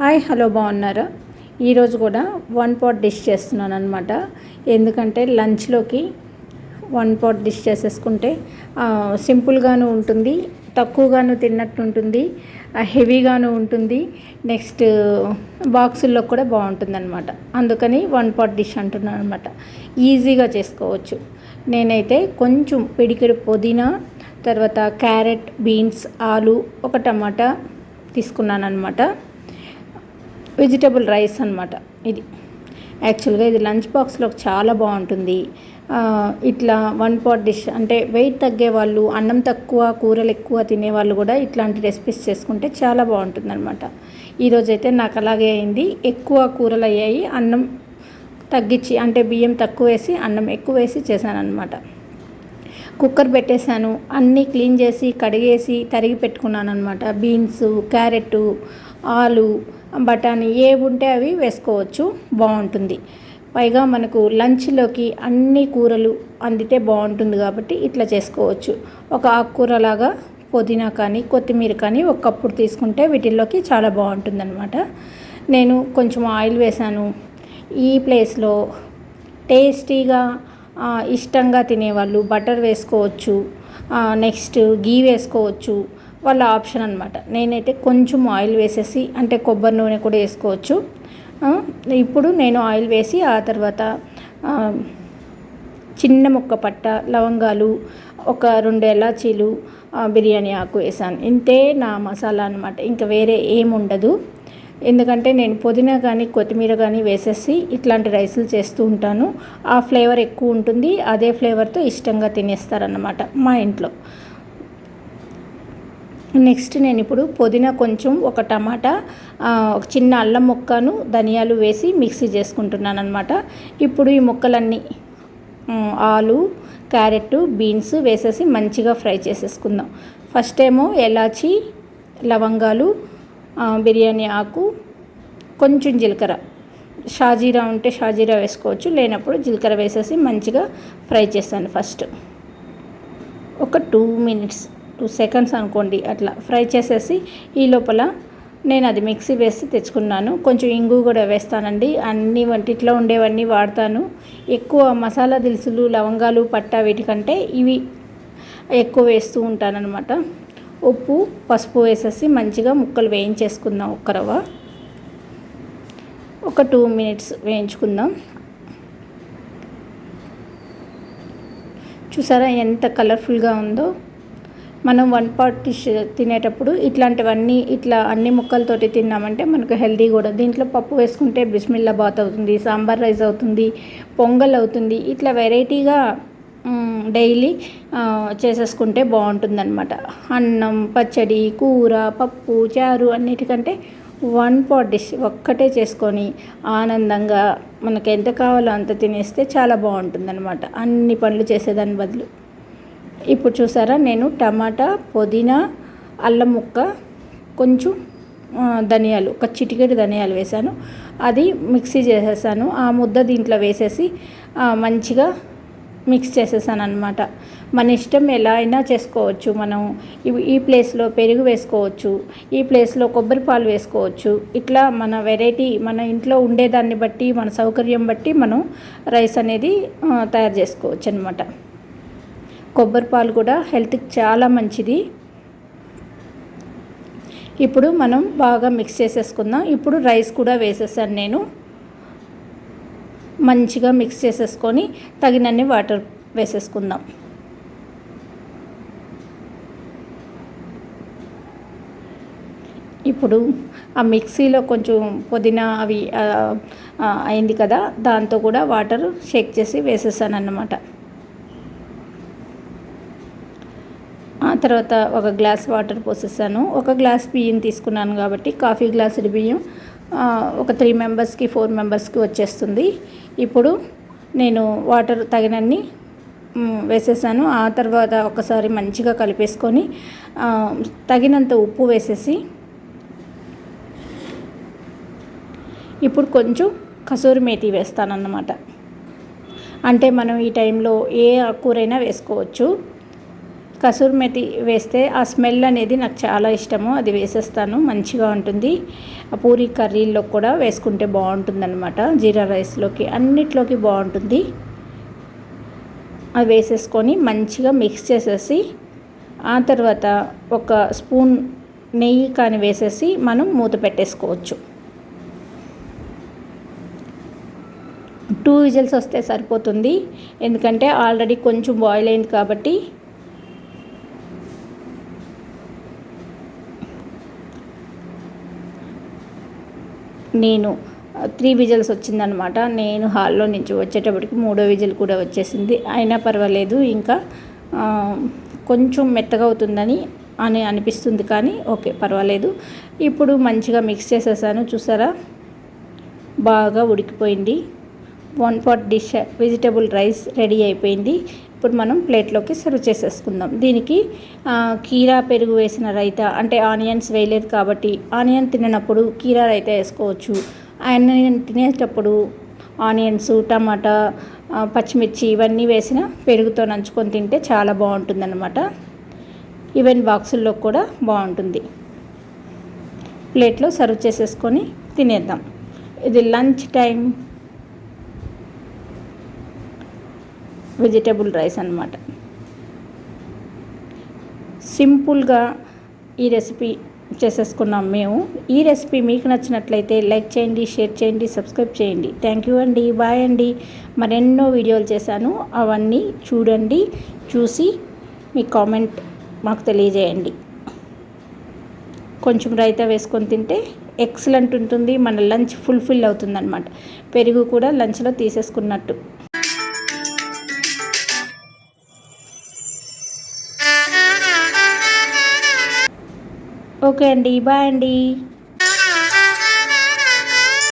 Hi hello బాగున్నారా? ఈరోజు కూడా వన్ పాట్ డిష్ చేస్తున్నాను అనమాట. ఎందుకంటే లంచ్లోకి వన్ పాట్ డిష్ చేసేసుకుంటే సింపుల్గాను ఉంటుంది, తక్కువగాను తిన్నట్టు ఉంటుంది, హెవీగాను ఉంటుంది, నెక్స్ట్ బాక్సుల్లో కూడా బాగుంటుంది అనమాట. అందుకని వన్ పాట్ డిష్ అంటున్నాను అనమాట. ఈజీగా చేసుకోవచ్చు. నేనైతే కొంచెం పిడికెడు పుదీనా, తర్వాత క్యారెట్, బీన్స్, ఆలు, ఒక టమాటా తీసుకున్నాను అనమాట. వెజిటబుల్ రైస్ అనమాట. ఇది యాక్చువల్గా ఇది లంచ్ బాక్స్లోకి చాలా బాగుంటుంది. ఇట్లా వన్ పాట్ డిష్ అంటే వెయిట్ తగ్గే వాళ్ళు, అన్నం తక్కువ కూరలు ఎక్కువ తినేవాళ్ళు కూడా ఇట్లాంటి రెసిపీస్ చేసుకుంటే చాలా బాగుంటుంది అనమాట. ఈరోజైతే నాకు అలాగే అయింది. ఎక్కువ కూరలు అయ్యాయి, అన్నం తగ్గించి అంటే బియ్యం తక్కువ వేసి అన్నం ఎక్కువ వేసి చేశాను అనమాట. కుక్కర్ పెట్టేశాను, అన్నీ క్లీన్ చేసి కడిగేసి తరిగి పెట్టుకున్నాను అనమాట. బీన్స్, క్యారెట్, ఆలు, బఠానీ ఏవి ఉంటే అవి వేసుకోవచ్చు, బాగుంటుంది. పైగా మనకు లంచ్లోకి అన్ని కూరలు అందితే బాగుంటుంది కాబట్టి ఇట్లా చేసుకోవచ్చు. ఒక ఆకుకూరలాగా పుదీనా కానీ కొత్తిమీర కానీ ఒక కప్పుడు తీసుకుంటే వీటిల్లోకి చాలా బాగుంటుంది అనమాట. నేను కొంచెం ఆయిల్ వేసాను. ఈ ప్లేస్లో టేస్టీగా ఇష్టంగా తినేవాళ్ళు బటర్ వేసుకోవచ్చు, నెక్స్ట్ గీ వేసుకోవచ్చు, వాళ్ళ ఆప్షన్ అనమాట. నేనైతే కొంచెం ఆయిల్ వేసేసి అంటే కొబ్బరి నూనె కూడా వేసుకోవచ్చు. ఇప్పుడు నేను ఆయిల్ వేసి ఆ తర్వాత చిన్న ముక్క పట్ట, లవంగాలు, ఒక 2 ఎలాచీలు, బిర్యానీ ఆకు వేసాను. ఇంతే నా మసాలా అనమాట. ఇంకా వేరే ఏముండదు. ఎందుకంటే నేను పుదీనా కానీ కొత్తిమీర కానీ వేసేసి ఇట్లాంటి రైసులు చేస్తూ ఉంటాను. ఆ ఫ్లేవర్ ఎక్కువ ఉంటుంది, అదే ఫ్లేవర్తో ఇష్టంగా తినేస్తారన్నమాట మా ఇంట్లో. నెక్స్ట్ నేను ఇప్పుడు పుదీనా కొంచెం, ఒక టమాటా, ఒక చిన్న అల్లం ముక్కను, ధనియాలు వేసి మిక్సీ చేసుకుంటున్నాను అనమాట. ఇప్పుడు ఈ ముక్కలన్నీ ఆలు, క్యారెట్, బీన్స్ వేసేసి మంచిగా ఫ్రై చేసేసుకుందాం. ఫస్ట్ ఏమో ఎలాచి, లవంగాలు, బిర్యానీ ఆకు, కొంచెం జీలకర్ర, షాజీరా ఉంటే షాజీరా వేసుకోవచ్చు, లేనప్పుడు జీలకర్ర వేసేసి మంచిగా ఫ్రై చేస్తాను. ఫస్ట్ ఒక 2 మినిట్స్ 2 సెకండ్స్ అనుకోండి, అట్లా ఫ్రై చేసేసి ఈ లోపల నేను అది మిక్సీ వేసి తెచ్చుకున్నాను. కొంచెం ఇంగు కూడా వేస్తానండి. అన్ని వంటిట్లో ఉండేవన్నీ వాడతాను. ఎక్కువ మసాలా దినుసులు, లవంగాలు, పట్టా వీటికంటే ఇవి ఎక్కువ వేస్తూ ఉంటానన్నమాట. ఉప్పు, పసుపు వేసేసి మంచిగా ముక్కలు వేయించేసుకుందాం. ఒక్క రవ్వ ఒక 2 మినిట్స్ వేయించుకుందాం. చూసారా ఎంత కలర్ఫుల్గా ఉందో. మనం వన్ పాట్ డిష్ తినేటప్పుడు ఇట్లాంటివన్నీ ఇట్లా అన్ని ముక్కలతోటి తిన్నామంటే మనకు హెల్దీ కూడా. దీంట్లో పప్పు వేసుకుంటే బిస్మిల్లా బాత్ అవుతుంది, సాంబార్ రైస్ అవుతుంది, పొంగల్ అవుతుంది. ఇట్లా వెరైటీగా డైలీ చేసేసుకుంటే బాగుంటుందన్నమాట. అన్నం, పచ్చడి, కూర, పప్పు, చారు అన్నిటికంటే వన్ పాట్ డిష్ ఒక్కటే చేసుకొని ఆనందంగా మనకు ఎంత కావాలో అంత తినేస్తే చాలా బాగుంటుందన్నమాట, అన్ని పనులు చేసేదాని బదులు. ఇప్పుడు చూసారా, నేను టమాటా, పుదీనా, అల్లం ముక్క, కొంచెం ధనియాలు, ఒక చిటికెడు ధనియాలు వేసాను. అది మిక్సీ చేసేసాను. ఆ ముద్ద దీంట్లో వేసేసి మంచిగా మిక్స్ చేసేసాను అనమాట. మన ఇష్టం ఎలా అయినా చేసుకోవచ్చు. మనం ఈ ప్లేస్లో పెరుగు వేసుకోవచ్చు, ఈ ప్లేస్లో కొబ్బరి పాలు వేసుకోవచ్చు. ఇట్లా మన వెరైటీ మన ఇంట్లో ఉండేదాన్ని బట్టి, మన సౌకర్యం బట్టి మనం రైస్ అనేది తయారు చేసుకోవచ్చు అనమాట. కొబ్బరి పాలు కూడా హెల్త్కి చాలా మంచిది. ఇప్పుడు మనం బాగా మిక్స్ చేసేసుకుందాం. ఇప్పుడు రైస్ కూడా వేసేసాను నేను. మంచిగా మిక్స్ చేసేసుకొని తగినన్ని వాటర్ వేసేసుకుందాం. ఇప్పుడు ఆ మిక్సీలో కొంచెం పుదీనా అవి అయింది కదా, దాంతో కూడా వాటర్ షేక్ చేసి వేసేసాను అన్నమాట. ఆ తర్వాత ఒక గ్లాస్ వాటర్ పోసేసాను. ఒక గ్లాస్ బియ్యం తీసుకున్నాను కాబట్టి కాఫీ గ్లాసుడి బియ్యం ఒక 3 మెంబర్స్కి 4 మెంబర్స్కి వచ్చేస్తుంది. ఇప్పుడు నేను వాటర్ తగినన్ని వేసేసాను. ఆ తర్వాత ఒకసారి మంచిగా కలిపేసుకొని తగినంత ఉప్పు వేసేసి ఇప్పుడు కొంచెం కసూరి మేతి వేస్తానన్నమాట. అంటే మనం ఈ టైంలో ఏ ఆకుకూరైనా వేసుకోవచ్చు. కసూరి మేతి వేస్తే ఆ స్మెల్ అనేది నాకు చాలా ఇష్టము, అది వేసేస్తాను, మంచిగా ఉంటుంది. ఆ పూరి కర్రీల్లో కూడా వేసుకుంటే బాగుంటుంది అనమాట, జీరా రైస్లోకి అన్నిట్లోకి బాగుంటుంది. అది వేసేసుకొని మంచిగా మిక్స్ చేసేసి ఆ తర్వాత ఒక స్పూన్ నెయ్యి కానీ వేసేసి మనం మూత పెట్టేసుకోవచ్చు. 2 విజిల్స్ వస్తే సరిపోతుంది, ఎందుకంటే ఆల్రెడీ కొంచెం బాయిల్ అయింది కాబట్టి. నేను 3 విజిల్స్ వచ్చిందనమాట. నేను హాల్లో నుంచి వచ్చేటప్పటికి 3వ విజిల్ కూడా వచ్చేసింది. అయినా పర్వాలేదు, ఇంకా కొంచెం మెత్తగా అవుతుందని అనిపిస్తుంది, కానీ ఓకే పర్వాలేదు. ఇప్పుడు మంచిగా మిక్స్ చేసేసాను, చూసారా బాగా ఉడికిపోయింది. 1 pot dish vegetable rice ready అయిపోయింది. ఇప్పుడు మనం ప్లేట్లోకి సర్వ్ చేసేసుకుందాం. దీనికి కీరా పెరుగు వేసిన రైతా, అంటే ఆనియన్స్ వేయలేదు కాబట్టి ఆనియన్ తిననప్పుడు కీరా రైతా వేసుకోవచ్చు. ఆనియన్ తినేటప్పుడు ఆనియన్స్, టమాటా, పచ్చిమిర్చి ఇవన్నీ వేసిన పెరుగుతో నంచుకొని తింటే చాలా బాగుంటుందన్నమాట. ఈవెన్ బాక్సుల్లో కూడా బాగుంటుంది. ప్లేట్లో సర్వ్ చేసేసుకొని తినేద్దాం. ఇది లంచ్ టైం వెజిటబుల్ రైస్ అన్నమాట. సింపుల్గా ఈ రెసిపీ చేసేసుకున్నాం మేము. ఈ రెసిపీ మీకు నచ్చినట్లయితే లైక్ చేయండి, షేర్ చేయండి, సబ్స్క్రైబ్ చేయండి. థ్యాంక్ యూ అండి, బాయ్ అండి. మరెన్నో వీడియోలు చేశాను, అవన్నీ చూడండి, చూసి మీ కామెంట్ మాకు తెలియజేయండి. కొంచెం రైతా వేసుకొని తింటే ఎక్సలెంట్ ఉంటుంది, మన లంచ్ ఫుల్ఫిల్ అవుతుందన్నమాట. పెరుగు కూడా లంచ్లో తీసేసుకున్నట్టు. ఓకే అండి, బాయ్ అండి.